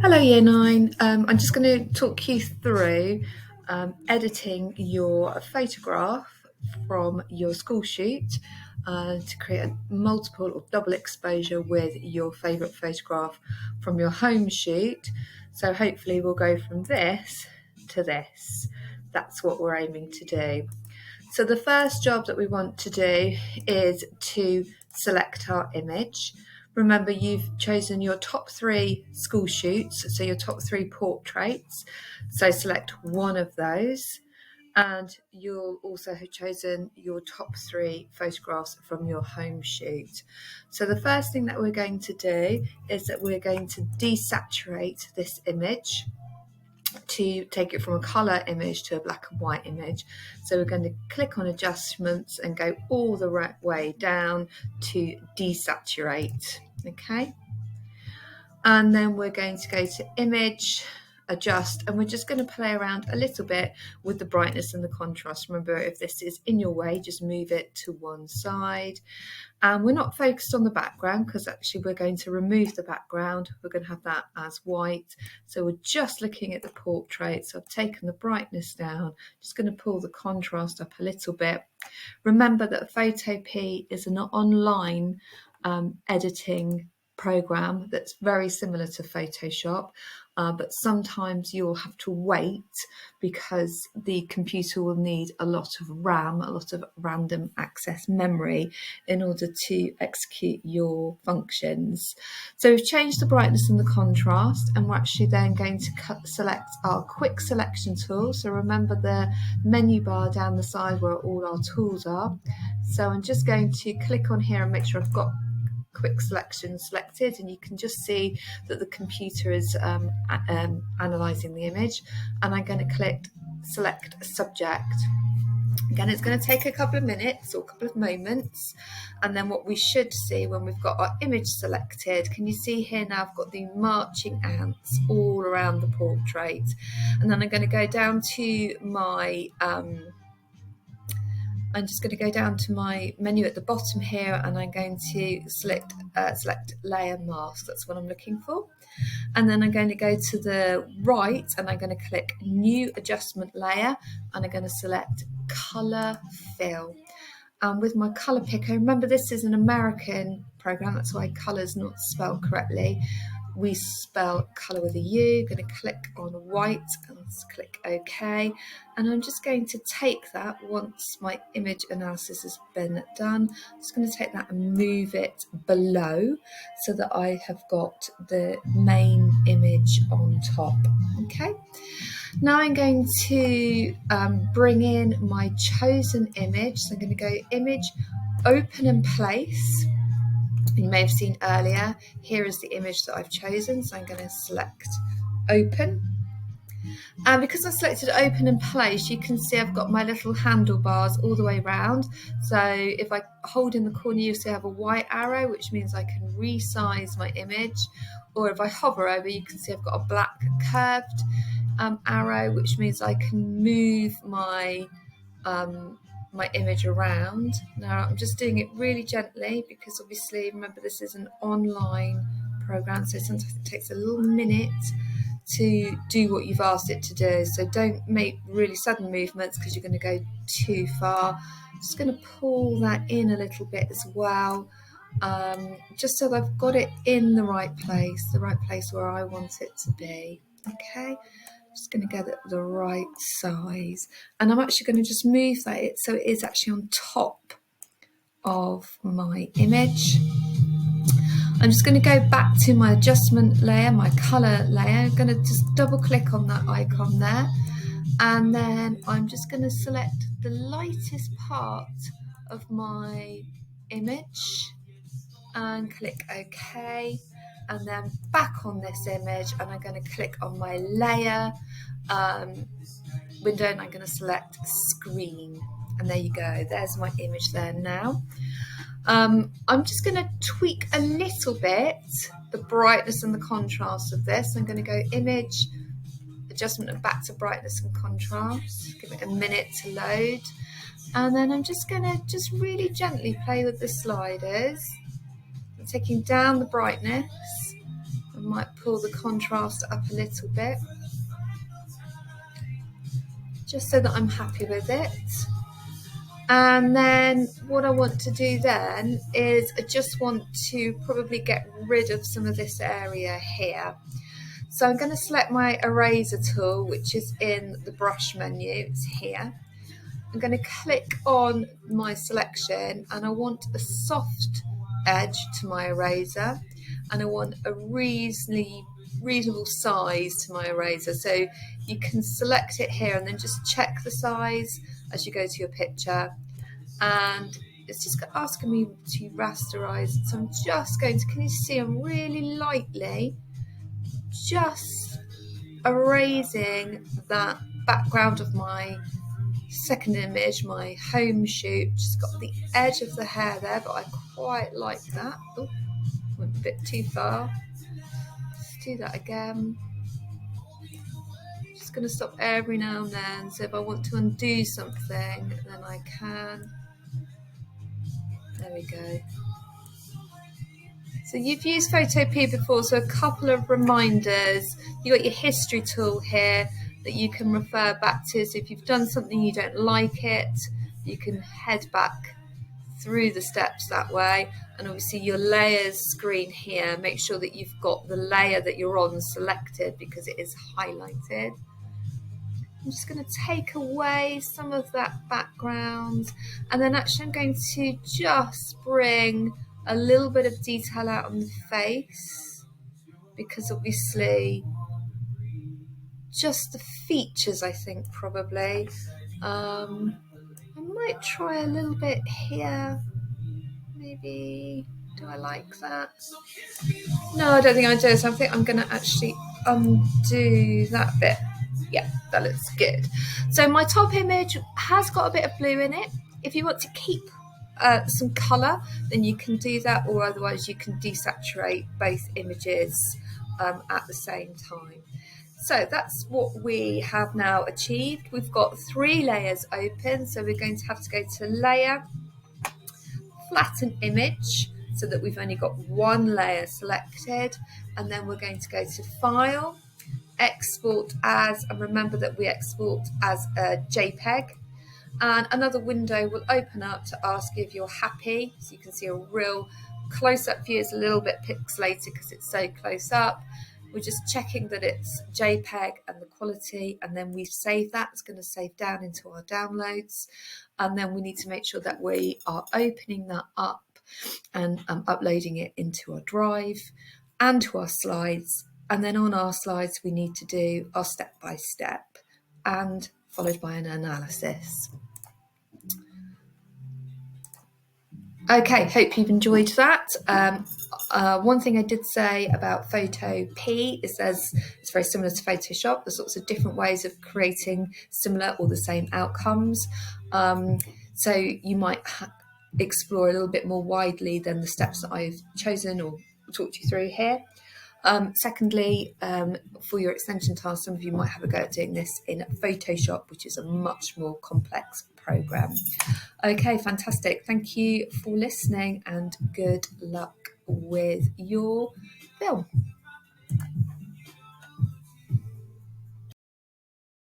Hello, Year 9. I'm just going to talk you through editing your photograph from your school shoot to create a multiple or double exposure with your favourite photograph from your home shoot. So hopefully we'll go from this to this. That's what we're aiming to do. So the first job that we want to do is to select our image. Remember, you've chosen your top 3 school shoots, so your top 3 portraits. So select one of those, and you'll also have chosen your top 3 photographs from your home shoot. So the first thing that we're going to do is that we're going to desaturate this image to take it from a colour image to a black and white image. So we're going to click on adjustments and go all the way down to desaturate. Okay, and then we're going to go to image, adjust, and we're just going to play around a little bit with the brightness and the contrast. Remember, if this is in your way, just move it to one side. And we're not focused on the background because actually we're going to remove the background. We're going to have that as white. So we're just looking at the portrait. So I've taken the brightness down, just going to pull the contrast up a little bit. Remember that Photopea is an online editing program that's very similar to Photoshop, but sometimes you'll have to wait because the computer will need a lot of RAM, a lot of random access memory in order to execute your functions. So we've changed the brightness and the contrast, and we're actually then going to select our quick selection tool. So remember the menu bar down the side where all our tools are. So I'm just going to click on here and make sure I've got quick selection selected, and you can just see that the computer is analysing the image, and I'm going to click select subject. Again, it's going to take a couple of minutes or a couple of moments, and then what we should see when we've got our image selected, can you see here now I've got the marching ants all around the portrait, and then I'm going to go down to my I'm just going to go down to my menu at the bottom here, and I'm going to select layer mask. That's what I'm looking for. And then I'm going to go to the right, and I'm going to click new adjustment layer, and I'm going to select color fill. And with my color picker, remember this is an American program, that's why color's not spelled correctly. We spell colour with a U. I'm going to click on white and click OK. And I'm just going to take that once my image analysis has been done. I'm just going to take that and move it below so that I have got the main image on top. Okay. Now I'm going to bring in my chosen image. So I'm going to go image, open and place. You may have seen earlier, here is the image that I've chosen. So I'm going to select open. And because I selected open and place, you can see I've got my little handlebars all the way around. So if I hold in the corner, you see I have a white arrow, which means I can resize my image. Or if I hover over, you can see I've got a black curved arrow, which means I can move my my image around. Now I'm just doing it really gently because obviously remember this is an online program, so sometimes it takes a little minute to do what you've asked it to do. So don't make really sudden movements because you're going to go too far. Just going to pull that in a little bit as well, just so that I've got it in the right place where I want it to be. Okay, just going to get it the right size, and I'm actually going to just move that so it is actually on top of my image. I'm just going to go back to my adjustment layer, my color layer. I'm going to just double click on that icon there, and then I'm just going to select the lightest part of my image and click OK. And then back on this image, and I'm going to click on my layer window, and I'm going to select screen, and there you go, there's my image there now. I'm just going to tweak a little bit the brightness and the contrast of this. I'm going to go image, adjustment, and back to brightness and contrast. Give it a minute to load, and then I'm just going to just really gently play with the sliders. I'm taking down the brightness. I might pull the contrast up a little bit, just so that I'm happy with it. And then what I want to do then is I just want to probably get rid of some of this area here. So I'm going to select my eraser tool, which is in the brush menu. It's here. I'm going to click on my selection, and I want a soft edge to my eraser, and I want a reasonable size to my eraser. So you can select it here and then just check the size as you go to your picture, and it's just asking me to rasterize. So I'm just going to, can you see I'm really lightly just erasing that background of my second image, my home shoot. Just got the edge of the hair there, but I quite like that. Oh, went a bit too far. Let's do that again. Just going to stop every now and then, so if I want to undo something, then I can. There we go. So you've used Photopea before, so a couple of reminders. You've got your history tool here that you can refer back to. So if you've done something you don't like it, you can head back through the steps that way. And obviously your layers screen here, make sure that you've got the layer that you're on selected because it is highlighted. I'm just going to take away some of that background, and then actually I'm going to just bring a little bit of detail out on the face, because obviously just the features, I think, probably. I might try a little bit here, maybe. Do I like that? No, I don't think I do. So I think I'm going to actually undo that bit. Yeah, that looks good. So my top image has got a bit of blue in it. If you want to keep some colour, then you can do that, or otherwise you can desaturate both images at the same time. So that's what we have now achieved. We've got 3 layers open, so we're going to have to go to Layer, Flatten Image, so that we've only got 1 layer selected, and then we're going to go to File, Export As, and remember that we export as a JPEG. And another window will open up to ask you if you're happy. So you can see a real close-up view. It's a little bit pixelated because it's so close up. We're just checking that it's JPEG and the quality, and then we've saved that. It's going to save down into our downloads. And then we need to make sure that we are opening that up and uploading it into our drive and to our slides. And then on our slides, we need to do our step-by-step and followed by an analysis. Okay, hope you've enjoyed that. One thing I did say about Photopea is it's very similar to Photoshop. There's lots of different ways of creating similar or the same outcomes. So you might explore a little bit more widely than the steps that I've chosen or talked you through here. Secondly, for your extension task, some of you might have a go at doing this in Photoshop, which is a much more complex program. Okay, fantastic. Thank you for listening and good luck with your film.